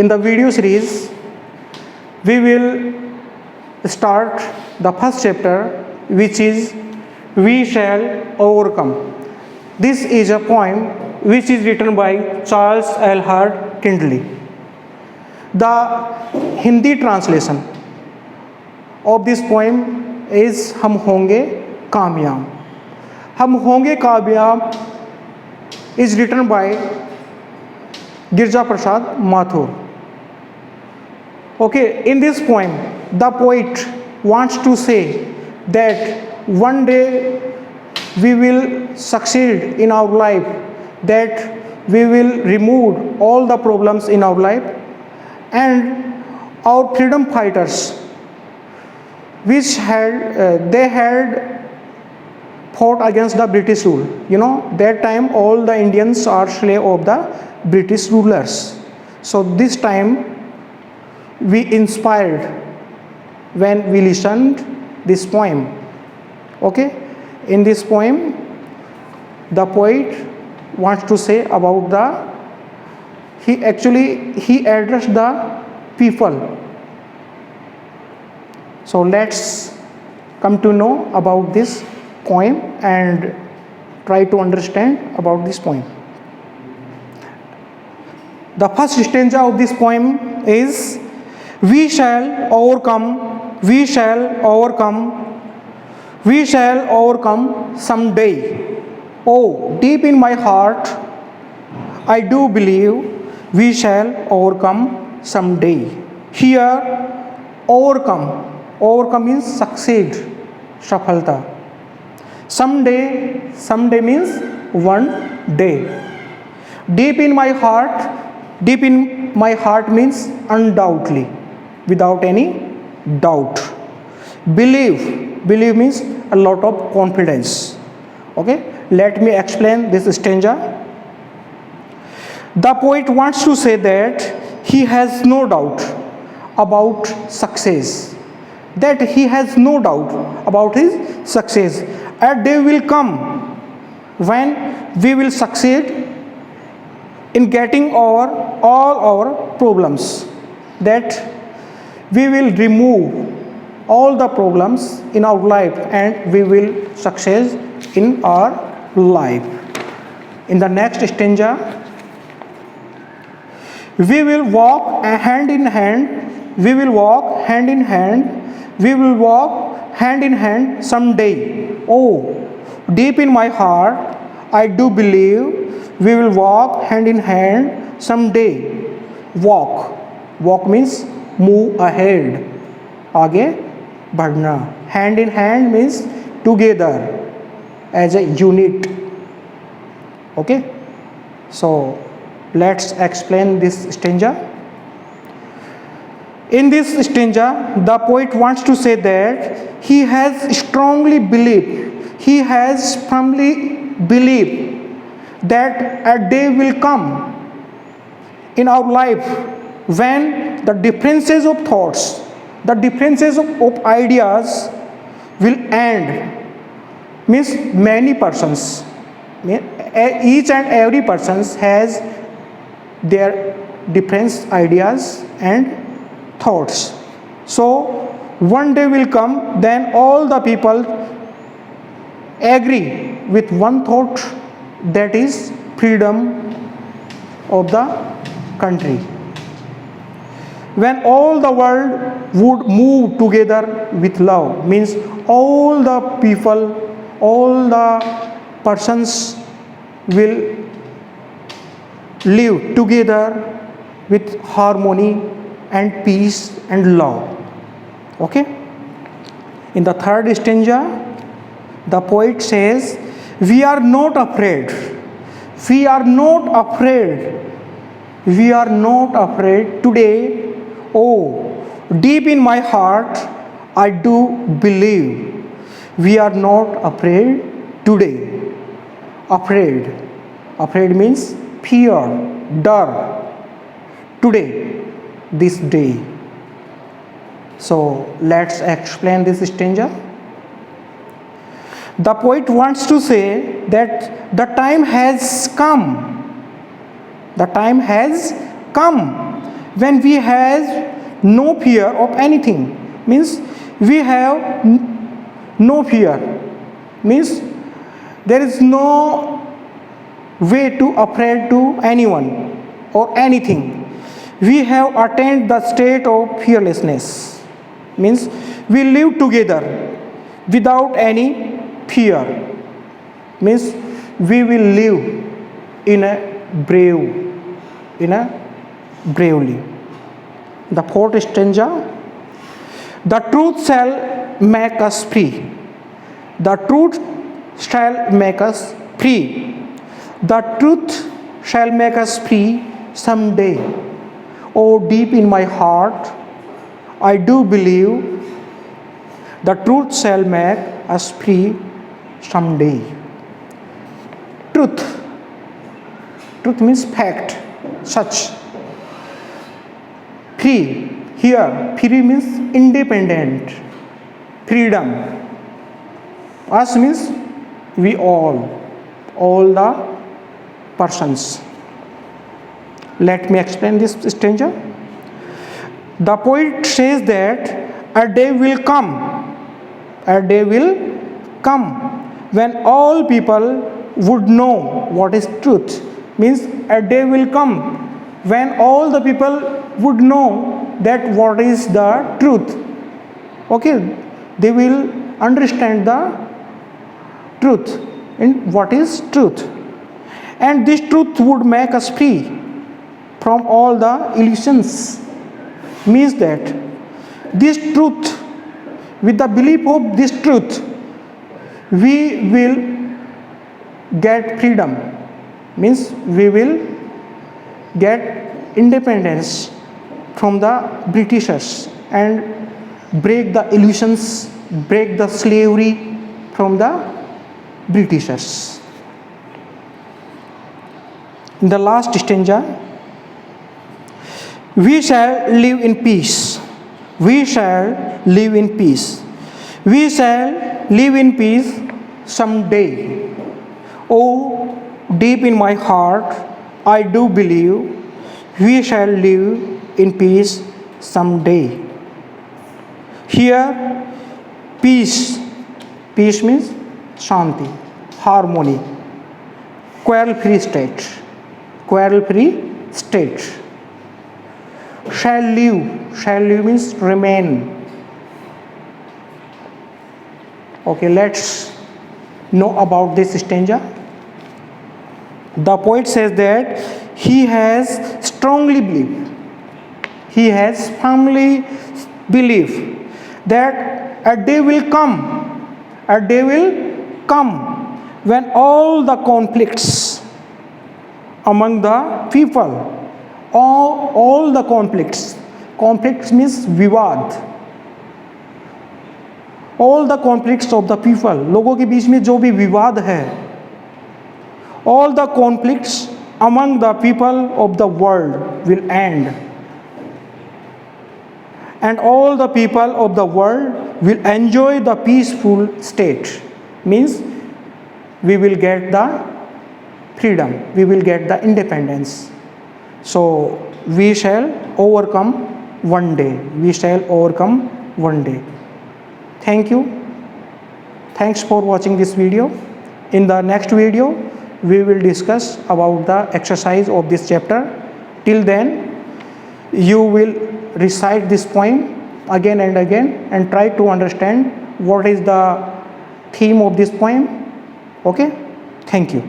In the video series, we will start the first chapter, which is We Shall Overcome. This is a poem which is written by Charles Elhart Kindley. The Hindi translation of this poem is हम होंगे कामयाब. हम होंगे कामयाब is written by Girja Prasad Mathur. Okay, in this poem, the poet wants to say that one day we will succeed in our life, that we will remove all the problems in our life, and our freedom fighters, which they had fought against the British rule. You know, that time all the Indians are slave of the British rulers. So this time we inspired when we listened this poem. Okay, in this poem the poet wants to say about he addressed the people. So let's come to know about this poem and try to understand about this poem. The first stanza of this poem is We shall overcome, we shall overcome, we shall overcome someday. Oh, deep in my heart, I do believe we shall overcome someday. Here, overcome means succeed, safalta. Someday means one day. Deep in my heart means undoubtedly, without any doubt. Believe means a lot of confidence. Okay, let me explain this stanza. The poet wants to say that he has no doubt about success, that he has no doubt about his success. A day will come when we will succeed in getting over all our problems, that we will remove all the problems in our life and we will succeed in our life. In the next stanza, we will walk hand in hand, we will walk hand in hand, we will walk hand in hand someday. Oh, deep in my heart, I do believe we will walk hand in hand someday. Walk means move ahead, आगे बढ़ना. Hand in hand means together as a unit. Okay, so let's explain this stanza. In this stanza, the poet wants to say that he has strongly believed, he has firmly believed that a day will come in our life when the differences of thoughts, the differences of ideas will end. Means many persons, each and every person has their different ideas and thoughts. So one day will come, then all the people agree with one thought, that is freedom of the country. When all the world would move together with love, means all the people, all the persons will live together with harmony and peace and love. Okay? In the third stanza, the poet says, we are not afraid. We are not afraid. We are not afraid today. Oh, deep in my heart, I do believe we are not afraid today. Afraid means fear, dar. Today, this day. So let's explain this stanza. The poet wants to say that the time has come. The time has come when we have no fear of anything, means we have no fear, means there is no way to afraid to anyone or anything. We have attained the state of fearlessness, means we live together without any fear, means we will live in a bravely. The fourth stanza, the truth shall make us free. The truth shall make us free. The truth shall make us free someday. Oh, deep in my heart, I do believe the truth shall make us free someday. Truth. Truth means fact, such. Free. Here, free means independent, freedom. Us means we all the persons. Let me explain this stanza. The poet says that a day will come when all people would know what is truth. Means a day will come when all the people would know that what is the truth. Okay, they will understand the truth and what is truth. And this truth would make us free from all the illusions. Means that this truth, with the belief of this truth, we will get freedom. Means we will get independence from the Britishers and break the illusions, break the slavery from the Britishers. In the last stanza, we shall live in peace. We shall live in peace. We shall live in peace someday. Oh, deep in my heart, I do believe we shall live in peace someday. Here, peace means shanti, harmony, quarrel-free state. Shall live means remain. Okay, let's know about this stanza. The poet says that he has strongly believed, he has firmly believed that a day will come when all the conflicts among the people, all the conflicts means vivad, all the conflicts of the people, लोगों के बीच में जो भी विवाद है, all the conflicts among the people of the world will end, and all the people of the world will enjoy the peaceful state. Means we will get the freedom, we will get the independence. So we shall overcome one day. We shall overcome one day. Thank you. Thanks for watching this video. In the next video, we will discuss about the exercise of this chapter. Till then, you will recite this poem again and again and try to understand what is the theme of this poem. Okay? Thank you.